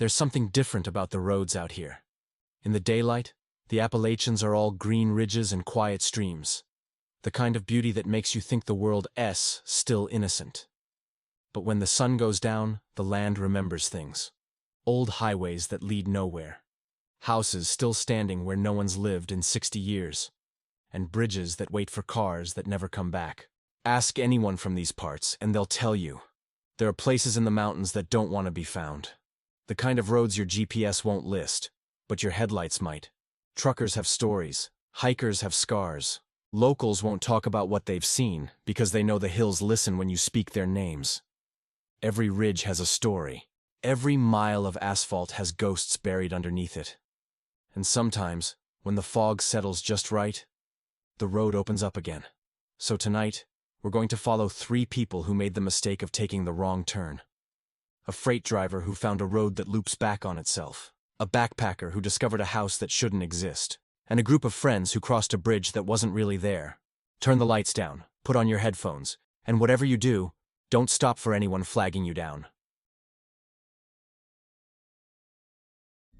There's something different about the roads out here. In the daylight, the Appalachians are all green ridges and quiet streams. The kind of beauty that makes you think the world's still innocent. But when the sun goes down, the land remembers things. Old highways that lead nowhere. Houses still standing where no one's lived in 60 years. And bridges that wait for cars that never come back. Ask anyone from these parts, and they'll tell you. There are places in the mountains that don't want to be found. The kind of roads your GPS won't list, but your headlights might. Truckers have stories. Hikers have scars. Locals won't talk about what they've seen, because they know the hills listen when you speak their names. Every ridge has a story. Every mile of asphalt has ghosts buried underneath it. And sometimes, when the fog settles just right, the road opens up again. So tonight, we're going to follow 3 people who made the mistake of taking the wrong turn. A freight driver who found a road that loops back on itself. A backpacker who discovered a house that shouldn't exist. And a group of friends who crossed a bridge that wasn't really there. Turn the lights down, put on your headphones, and whatever you do, don't stop for anyone flagging you down.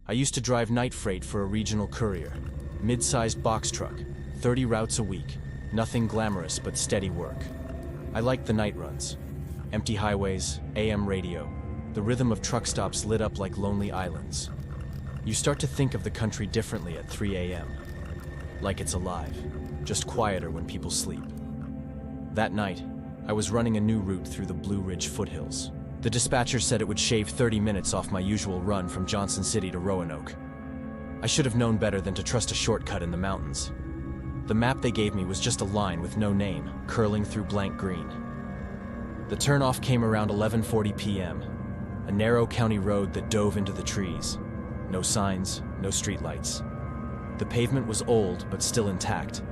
I used to drive night freight for a regional courier. Mid-sized box truck, 30 routes a week. Nothing glamorous but steady work. I liked the night runs. Empty highways, AM radio. The rhythm of truck stops lit up like lonely islands. You start to think of the country differently at 3 a.m. Like it's alive, just quieter when people sleep. That night, I was running a new route through the Blue Ridge foothills. The dispatcher said it would shave 30 minutes off my usual run from Johnson City to Roanoke. I should have known better than to trust a shortcut in the mountains. The map they gave me was just a line with no name, curling through blank green. The turnoff came around 11:40 p.m., a narrow county road that dove into the trees. No signs, no streetlights. The pavement was old but still intact,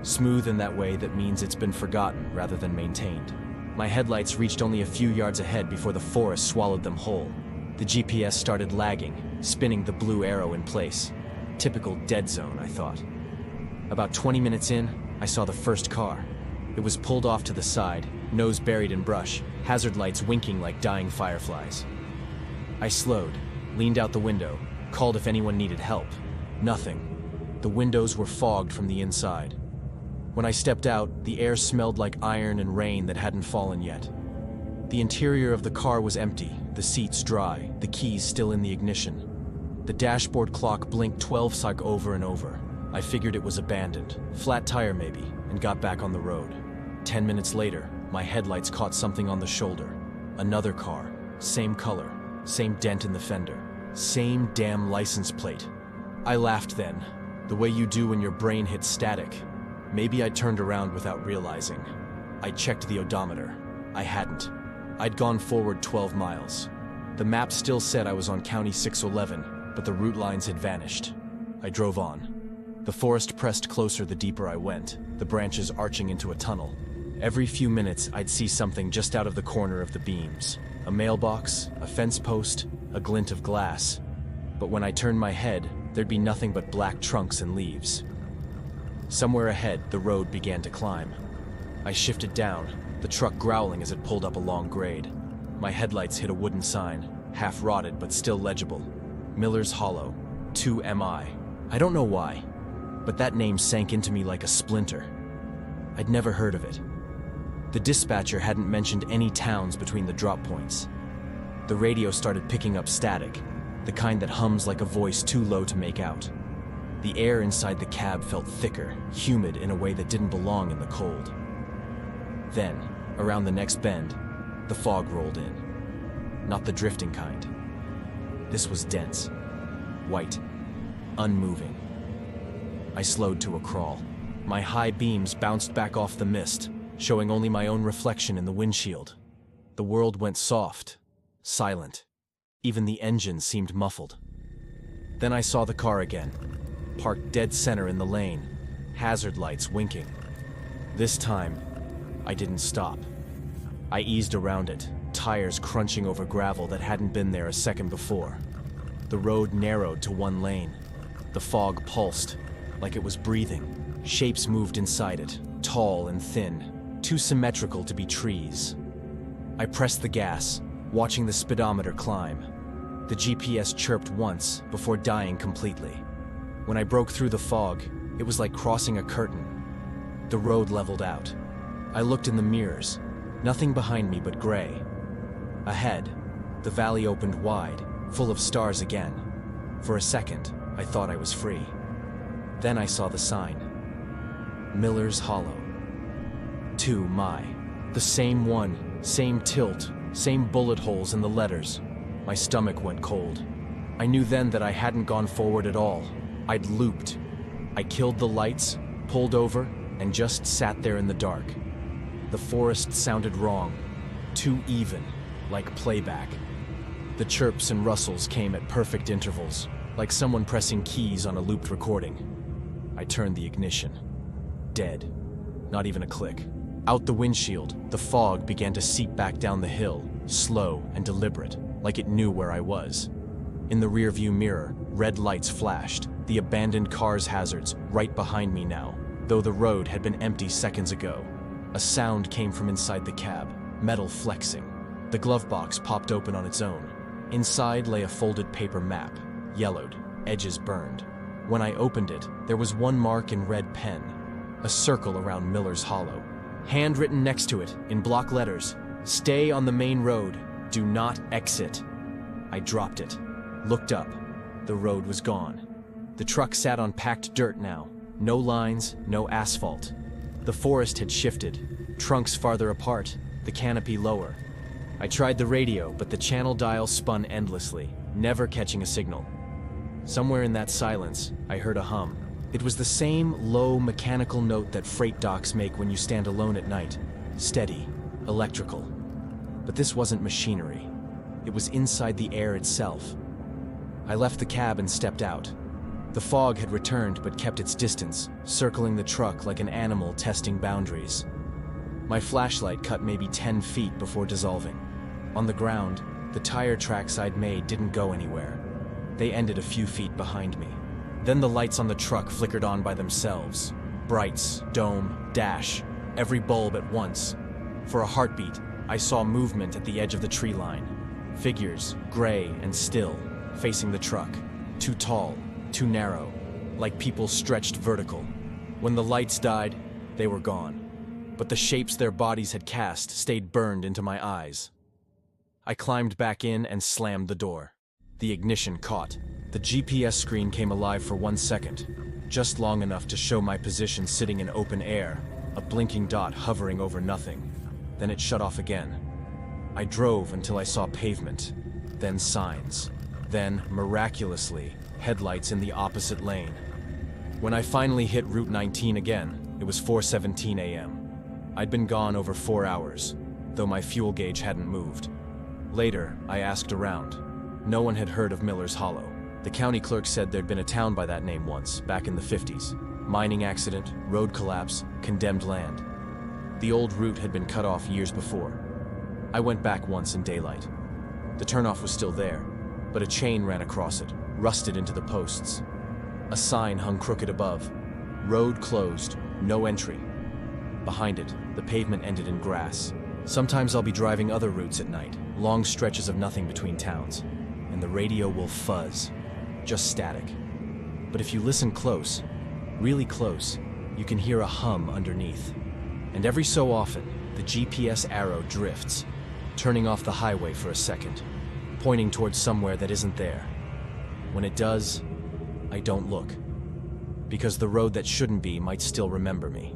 smooth in that way that means it's been forgotten rather than maintained. My headlights reached only a few yards ahead before the forest swallowed them whole. The GPS started lagging, spinning the blue arrow in place. Typical dead zone, I thought. About 20 minutes in, I saw the first car. It was pulled off to the side, nose buried in brush, hazard lights winking like dying fireflies. I slowed, leaned out the window, called if anyone needed help. Nothing. The windows were fogged from the inside. When I stepped out, the air smelled like iron and rain that hadn't fallen yet. The interior of the car was empty, the seats dry, the keys still in the ignition. The dashboard clock blinked 12 seconds over and over. I figured it was abandoned, flat tire maybe, and got back on the road. 10 minutes later, my headlights caught something on the shoulder. Another car, same color, same dent in the fender, same damn license plate. I laughed then, the way you do when your brain hits static. Maybe I turned around without realizing. I checked the odometer. I hadn't. I'd gone forward 12 miles. The map still said I was on County 611, but the route lines had vanished. I drove on. The forest pressed closer the deeper I went, the branches arching into a tunnel. Every few minutes, I'd see something just out of the corner of the beams. A mailbox, a fence post, a glint of glass. But when I turned my head, there'd be nothing but black trunks and leaves. Somewhere ahead, the road began to climb. I shifted down, the truck growling as it pulled up a long grade. My headlights hit a wooden sign, half rotted but still legible. Miller's Hollow, 2MI. I don't know why, but that name sank into me like a splinter. I'd never heard of it. The dispatcher hadn't mentioned any towns between the drop points. The radio started picking up static, the kind that hums like a voice too low to make out. The air inside the cab felt thicker, humid in a way that didn't belong in the cold. Then, around the next bend, the fog rolled in. Not the drifting kind. This was dense, white, unmoving. I slowed to a crawl. My high beams bounced back off the mist, showing only my own reflection in the windshield. The world went soft, silent. Even the engine seemed muffled. Then I saw the car again, parked dead center in the lane, hazard lights winking. This time, I didn't stop. I eased around it, tires crunching over gravel that hadn't been there a second before. The road narrowed to one lane. The fog pulsed, like it was breathing. Shapes moved inside it, tall and thin, too symmetrical to be trees. I pressed the gas, watching the speedometer climb. The GPS chirped once before dying completely. When I broke through the fog, it was like crossing a curtain. The road leveled out. I looked in the mirrors. Nothing behind me but gray. Ahead, the valley opened wide, full of stars again. For a second, I thought I was free. Then I saw the sign. Miller's Hollow. The same one, same tilt, same bullet holes in the letters. My stomach went cold. I knew then that I hadn't gone forward at all. I'd looped. I killed the lights, pulled over, and just sat there in the dark. The forest sounded wrong, too even, like playback. The chirps and rustles came at perfect intervals, like someone pressing keys on a looped recording. I turned the ignition. Dead. Not even a click. Out the windshield, the fog began to seep back down the hill, slow and deliberate, like it knew where I was. In the rearview mirror, red lights flashed, the abandoned car's hazards right behind me now, though the road had been empty seconds ago. A sound came from inside the cab, metal flexing. The glove box popped open on its own. Inside lay a folded paper map, yellowed, edges burned. When I opened it, there was one mark in red pen, a circle around Miller's Hollow. Handwritten next to it, in block letters, "Stay on the main road, do not exit." I dropped it, looked up. The road was gone. The truck sat on packed dirt now, no lines, no asphalt. The forest had shifted, trunks farther apart, the canopy lower. I tried the radio, but the channel dial spun endlessly, never catching a signal. Somewhere in that silence, I heard a hum. It was the same low mechanical note that freight docks make when you stand alone at night. Steady, electrical. But this wasn't machinery. It was inside the air itself. I left the cab and stepped out. The fog had returned but kept its distance, circling the truck like an animal testing boundaries. My flashlight cut maybe 10 feet before dissolving. On the ground, the tire tracks I'd made didn't go anywhere. They ended a few feet behind me. Then the lights on the truck flickered on by themselves. Brights, dome, dash, every bulb at once. For a heartbeat, I saw movement at the edge of the tree line. Figures, gray and still, facing the truck. Too tall, too narrow, like people stretched vertical. When the lights died, they were gone. But the shapes their bodies had cast stayed burned into my eyes. I climbed back in and slammed the door. The ignition caught. The GPS screen came alive for 1 second, just long enough to show my position sitting in open air, a blinking dot hovering over nothing. Then it shut off again. I drove until I saw pavement, then signs, then, miraculously, headlights in the opposite lane. When I finally hit Route 19 again, it was 4:17 a.m. I'd been gone over 4 hours, though my fuel gauge hadn't moved. Later, I asked around. No one had heard of Miller's Hollow. The county clerk said there'd been a town by that name once, back in the 50s. Mining accident, road collapse, condemned land. The old route had been cut off years before. I went back once in daylight. The turnoff was still there, but a chain ran across it, rusted into the posts. A sign hung crooked above. Road closed, no entry. Behind it, the pavement ended in grass. Sometimes I'll be driving other routes at night, long stretches of nothing between towns, and the radio will fuzz. Just static. But if you listen close, really close, you can hear a hum underneath. And every so often, the GPS arrow drifts, turning off the highway for a second, pointing towards somewhere that isn't there. When it does, I don't look, because the road that shouldn't be might still remember me.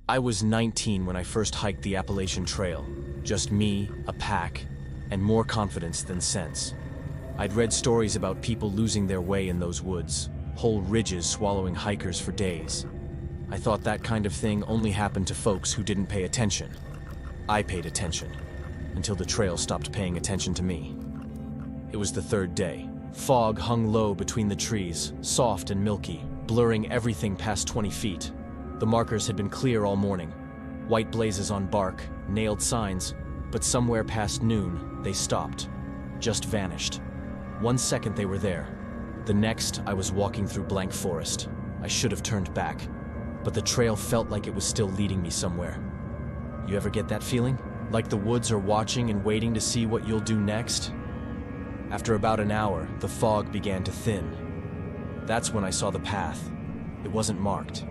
I was 19 when I first hiked the Appalachian Trail. Just me, a pack, and more confidence than sense. I'd read stories about people losing their way in those woods, whole ridges swallowing hikers for days. I thought that kind of thing only happened to folks who didn't pay attention. I paid attention, until the trail stopped paying attention to me. It was the third day. Fog hung low between the trees, soft and milky, blurring everything past 20 feet. The markers had been clear all morning. White blazes on bark, nailed signs, but somewhere past noon, they stopped, just vanished. 1 second they were there. The next, I was walking through blank forest. I should have turned back, but the trail felt like it was still leading me somewhere. You ever get that feeling? Like the woods are watching and waiting to see what you'll do next. After about an hour, the fog began to thin. That's when I saw the path. It wasn't marked.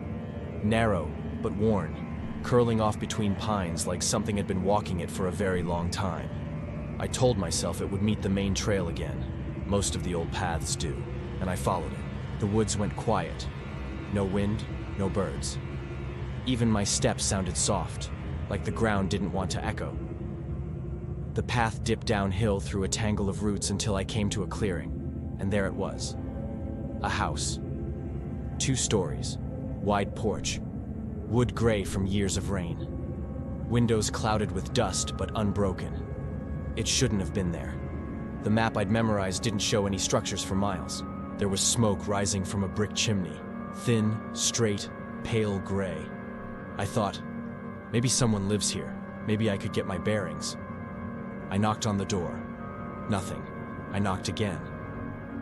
Narrow, but worn, curling off between pines like something had been walking it for a very long time. I told myself it would meet the main trail again. Most of the old paths do, and I followed it. The woods went quiet. No wind, no birds. Even my steps sounded soft, like the ground didn't want to echo. The path dipped downhill through a tangle of roots until I came to a clearing, and there it was. A house. 2 stories, wide porch, wood gray from years of rain. Windows clouded with dust but unbroken. It shouldn't have been there. The map I'd memorized didn't show any structures for miles. There was smoke rising from a brick chimney, thin, straight, pale gray. I thought, maybe someone lives here. Maybe I could get my bearings. I knocked on the door. Nothing. I knocked again.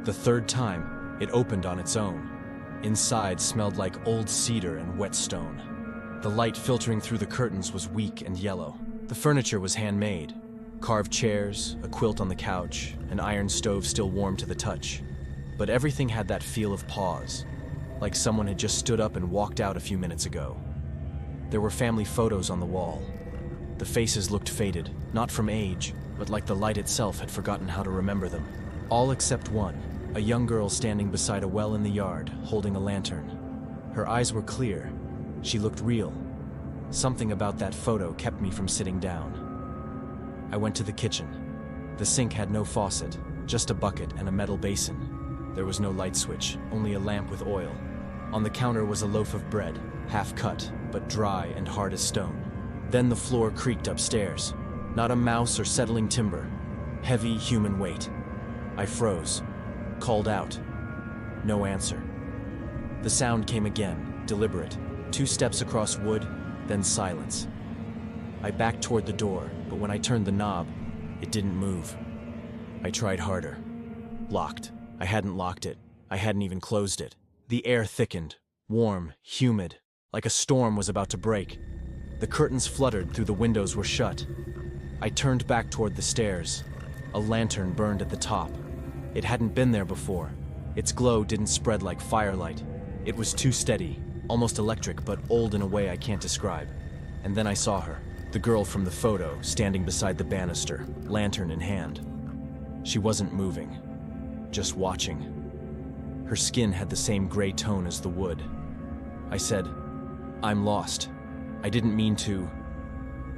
The 3rd time, it opened on its own. Inside smelled like old cedar and wet stone. The light filtering through the curtains was weak and yellow. The furniture was handmade. Carved chairs, a quilt on the couch, an iron stove still warm to the touch. But everything had that feel of pause, like someone had just stood up and walked out a few minutes ago. There were family photos on the wall. The faces looked faded, not from age, but like the light itself had forgotten how to remember them. All except one, a young girl standing beside a well in the yard, holding a lantern. Her eyes were clear. She looked real. Something about that photo kept me from sitting down. I went to the kitchen. The sink had no faucet, just a bucket and a metal basin. There was no light switch, only a lamp with oil. On the counter was a loaf of bread, half cut, but dry and hard as stone. Then the floor creaked upstairs. Not a mouse or settling timber. Heavy human weight. I froze. Called out. No answer. The sound came again, deliberate. 2 steps across wood, then silence. I backed toward the door, but when I turned the knob, it didn't move. I tried harder. Locked. I hadn't locked it. I hadn't even closed it. The air thickened, warm, humid, like a storm was about to break. The curtains fluttered through the windows were shut. I turned back toward the stairs. A lantern burned at the top. It hadn't been there before. Its glow didn't spread like firelight. It was too steady, almost electric, but old in a way I can't describe. And then I saw her, the girl from the photo, standing beside the banister, lantern in hand. She wasn't moving, just watching. Her skin had the same gray tone as the wood. I said, "I'm lost. I didn't mean to."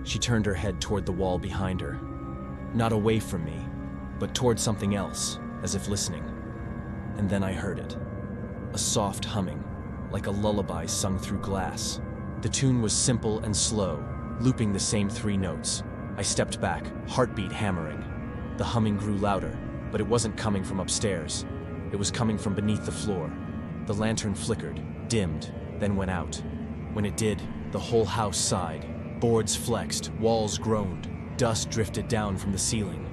She turned her head toward the wall behind her. Not away from me, but toward something else, as if listening. And then I heard it. A soft humming, like a lullaby sung through glass. The tune was simple and slow, looping the same 3 notes. I stepped back, heartbeat hammering. The humming grew louder, but it wasn't coming from upstairs. It was coming from beneath the floor. The lantern flickered, dimmed, then went out. When it did, the whole house sighed. Boards flexed, walls groaned, dust drifted down from the ceiling.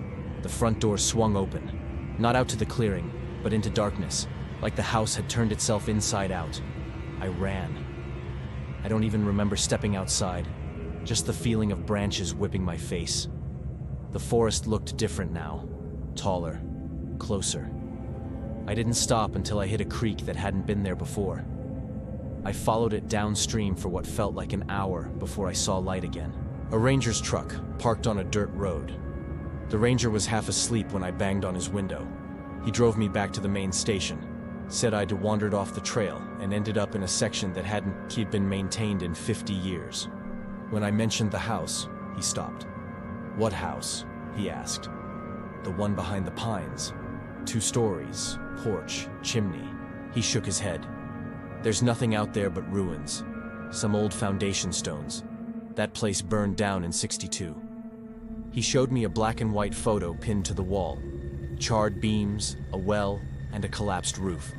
The front door swung open, not out to the clearing, but into darkness, like the house had turned itself inside out. I ran. I don't even remember stepping outside, just the feeling of branches whipping my face. The forest looked different now, taller, closer. I didn't stop until I hit a creek that hadn't been there before. I followed it downstream for what felt like an hour before I saw light again. A ranger's truck parked on a dirt road. The ranger was half asleep when I banged on his window. He drove me back to the main station, said I'd wandered off the trail and ended up in a section that hadn't been maintained in 50 years. When I mentioned the house, he stopped. "What house?" he asked. "The one behind the pines. 2 stories, porch, chimney." He shook his head. "There's nothing out there but ruins. Some old foundation stones. That place burned down in '62. He showed me a black and white photo pinned to the wall. Charred beams, a well, and a collapsed roof.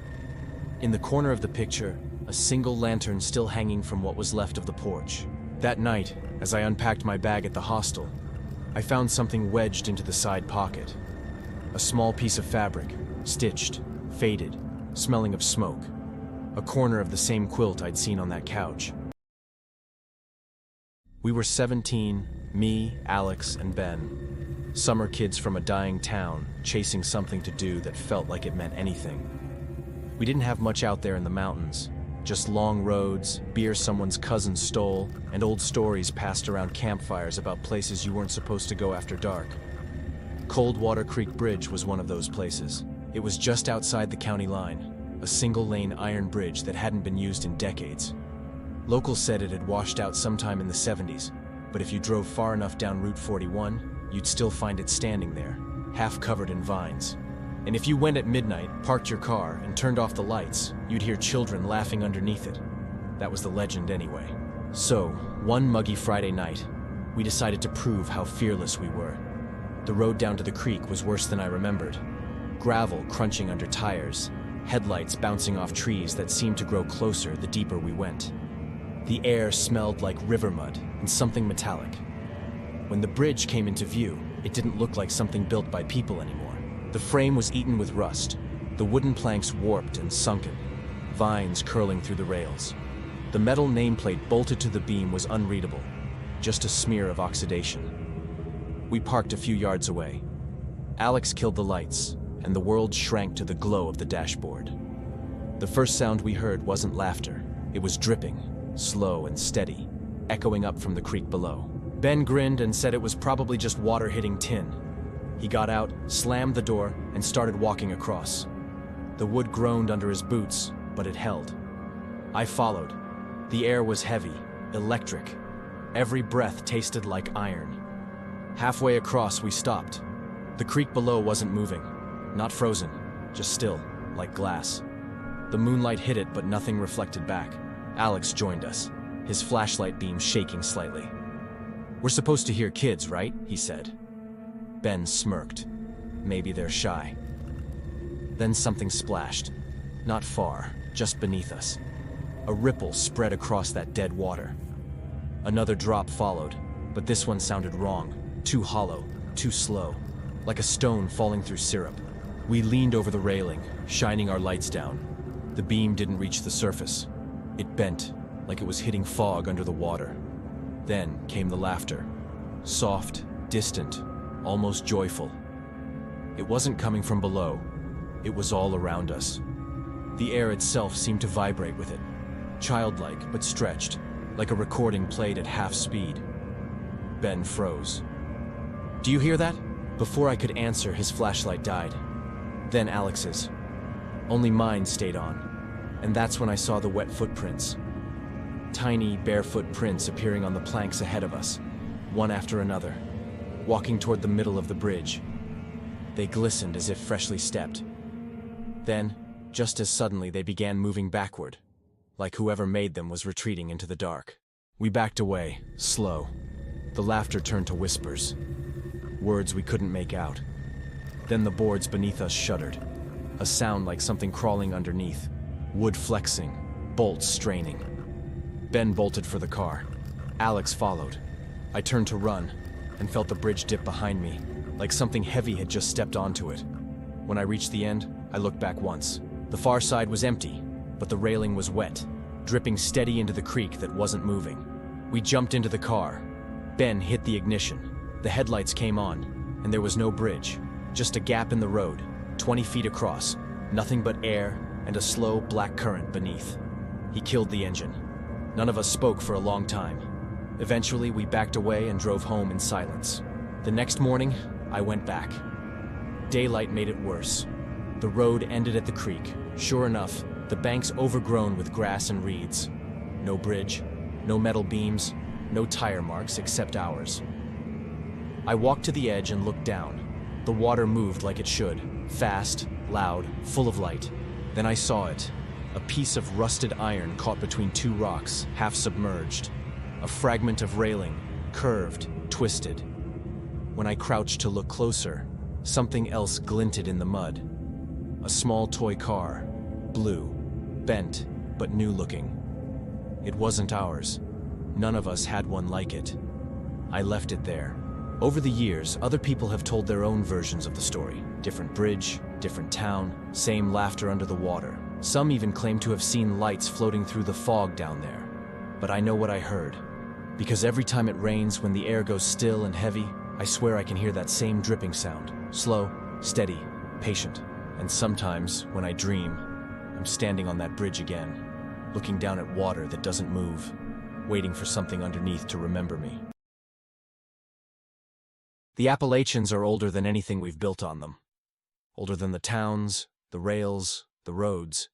In the corner of the picture, a single lantern still hanging from what was left of the porch. That night, as I unpacked my bag at the hostel, I found something wedged into the side pocket. A small piece of fabric, stitched, faded, smelling of smoke. A corner of the same quilt I'd seen on that couch. We were 17, me, Alex, and Ben. Summer kids from a dying town, chasing something to do that felt like it meant anything. We didn't have much out there in the mountains, just long roads, beer someone's cousin stole, and old stories passed around campfires about places you weren't supposed to go after dark. Coldwater Creek Bridge was one of those places. It was just outside the county line, a single-lane iron bridge that hadn't been used in decades. Locals said it had washed out sometime in the 70s, but if you drove far enough down Route 41, you'd still find it standing there, half covered in vines. And if you went at midnight, parked your car, and turned off the lights, you'd hear children laughing underneath it. That was the legend anyway. So, one muggy Friday night, we decided to prove how fearless we were. The road down to the creek was worse than I remembered. Gravel crunching under tires, headlights bouncing off trees that seemed to grow closer the deeper we went. The air smelled like river mud and something metallic. When the bridge came into view, it didn't look like something built by people anymore. The frame was eaten with rust, the wooden planks warped and sunken, vines curling through the rails. The metal nameplate bolted to the beam was unreadable, just a smear of oxidation. We parked a few yards away. Alex killed the lights, and the world shrank to the glow of the dashboard. The first sound we heard wasn't laughter, it was dripping, slow and steady, echoing up from the creek below. Ben grinned and said it was probably just water hitting tin. He got out, slammed the door, and started walking across. The wood groaned under his boots, but it held. I followed. The air was heavy, electric. Every breath tasted like iron. Halfway across, we stopped. The creek below wasn't moving, not frozen, just still, like glass. The moonlight hit it, but nothing reflected back. Alex joined us, his flashlight beam shaking slightly. "We're supposed to hear kids, right?" he said. Ben smirked. Maybe they're shy. Then something splashed. Not far, just beneath us. A ripple spread across that dead water. Another drop followed, but this one sounded wrong, too hollow, too slow, like a stone falling through syrup. We leaned over the railing, shining our lights down. The beam didn't reach the surface. It bent, like it was hitting fog under the water. Then came the laughter. Soft, distant, almost joyful. It wasn't coming from below. It was all around us. The air itself seemed to vibrate with it. Childlike, but stretched, like a recording played at half speed. Ben froze. "Do you hear that?" Before I could answer, his flashlight died. Then Alex's. Only mine stayed on. And that's when I saw the wet footprints. Tiny, barefoot prints appearing on the planks ahead of us, one after another, walking toward the middle of the bridge. They glistened as if freshly stepped. Then, just as suddenly, they began moving backward, like whoever made them was retreating into the dark. We backed away, slow. The laughter turned to whispers, words we couldn't make out. Then the boards beneath us shuddered, a sound like something crawling underneath, wood flexing, bolts straining. Ben bolted for the car. Alex followed. I turned to run, and felt the bridge dip behind me, like something heavy had just stepped onto it. When I reached the end, I looked back once. The far side was empty, but the railing was wet, dripping steady into the creek that wasn't moving. We jumped into the car. Ben hit the ignition. The headlights came on, and there was no bridge, just a gap in the road, 20 feet across, nothing but air and a slow black current beneath. He killed the engine. None of us spoke for a long time. Eventually, we backed away and drove home in silence. The next morning, I went back. Daylight made it worse. The road ended at the creek. Sure enough, the banks overgrown with grass and reeds. No bridge, no metal beams, no tire marks except ours. I walked to the edge and looked down. The water moved like it should, fast, loud, full of light. Then I saw it, a piece of rusted iron caught between two rocks, half submerged. A fragment of railing, curved, twisted. When I crouched to look closer, something else glinted in the mud. A small toy car, blue, bent, but new-looking. It wasn't ours. None of us had one like it. I left it there. Over the years, other people have told their own versions of the story. Different bridge, different town, same laughter under the water. Some even claim to have seen lights floating through the fog down there. But I know what I heard. Because every time it rains, when the air goes still and heavy, I swear I can hear that same dripping sound. Slow, steady, patient. And sometimes, when I dream, I'm standing on that bridge again, looking down at water that doesn't move, waiting for something underneath to remember me. The Appalachians are older than anything we've built on them. Older than the towns, the rails, the roads.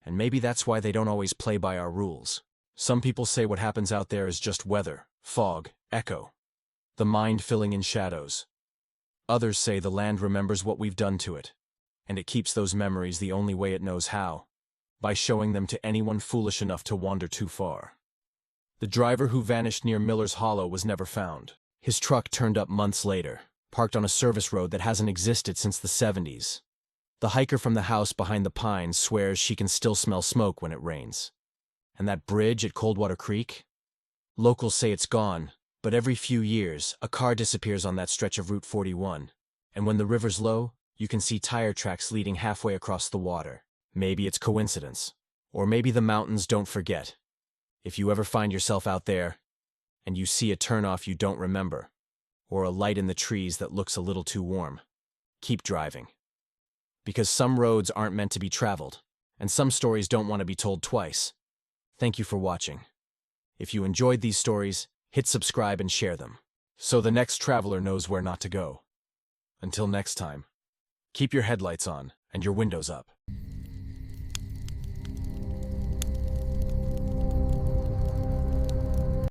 And maybe that's why they don't always play by our rules. Some people say what happens out there is just weather, fog, echo, the mind filling in shadows. Others say the land remembers what we've done to it, and it keeps those memories the only way it knows how, by showing them to anyone foolish enough to wander too far. The driver who vanished near Miller's Hollow was never found. His truck turned up months later, parked on a service road that hasn't existed since the 70s. The hiker from the house behind the pines swears she can still smell smoke when it rains. And that bridge at Coldwater Creek? Locals say it's gone, but every few years, a car disappears on that stretch of Route 41. And when the river's low, you can see tire tracks leading halfway across the water. Maybe it's coincidence. Or maybe the mountains don't forget. If you ever find yourself out there, and you see a turnoff you don't remember, or a light in the trees that looks a little too warm, keep driving. Because some roads aren't meant to be traveled, and some stories don't want to be told twice. Thank you for watching. If you enjoyed these stories, hit subscribe and share them, so the next traveler knows where not to go. Until next time, keep your headlights on and your windows up.